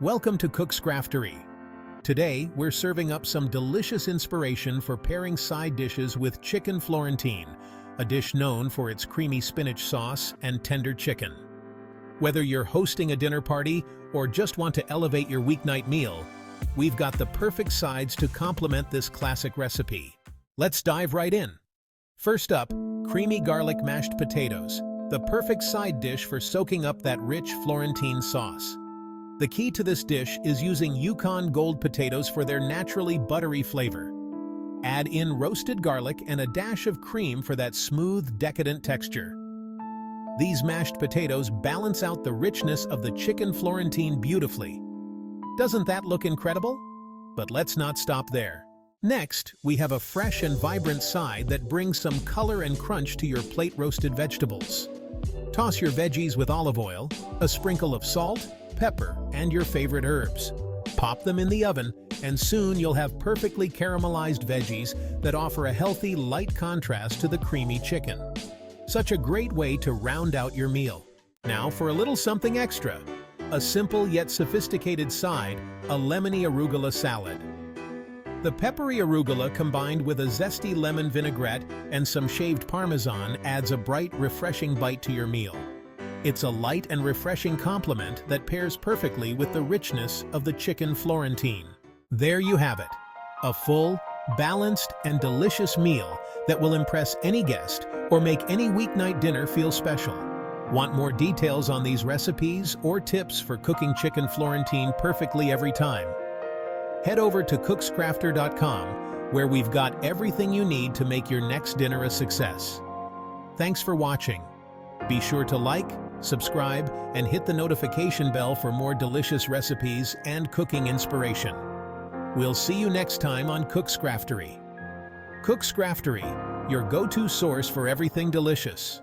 Welcome to Cook's Craftery. Today, we're serving up some delicious inspiration for pairing side dishes with Chicken Florentine, a dish known for its creamy spinach sauce and tender chicken. Whether you're hosting a dinner party or just want to elevate your weeknight meal, we've got the perfect sides to complement this classic recipe. Let's dive right in. First up, creamy garlic mashed potatoes, the perfect side dish for soaking up that rich Florentine sauce. The key to this dish is using Yukon Gold potatoes for their naturally buttery flavor. Add in roasted garlic and a dash of cream for that smooth, decadent texture. These mashed potatoes balance out the richness of the Chicken Florentine beautifully. Doesn't that look incredible? But let's not stop there. Next, we have a fresh and vibrant side that brings some color and crunch to your plate roasted vegetables. Toss your veggies with olive oil, a sprinkle of salt, pepper, and your favorite herbs. Pop them in the oven, and soon you'll have perfectly caramelized veggies that offer a healthy, light contrast to the creamy chicken. Such a great way to round out your meal. Now for a little something extra. A simple yet sophisticated side, a lemony arugula salad. The peppery arugula combined with a zesty lemon vinaigrette and some shaved parmesan adds a bright, refreshing bite to your meal. It's a light and refreshing complement that pairs perfectly with the richness of the Chicken Florentine. There you have it, a full, balanced, and delicious meal that will impress any guest or make any weeknight dinner feel special. Want more details on these recipes or tips for cooking Chicken Florentine perfectly every time? Head over to cookscrafter.com, where we've got everything you need to make your next dinner a success. Thanks for watching. Be sure to like, subscribe, and hit the notification bell for more delicious recipes and cooking inspiration. We'll see you next time on Cook's Craftery. Cook's Craftery, your go-to source for everything delicious.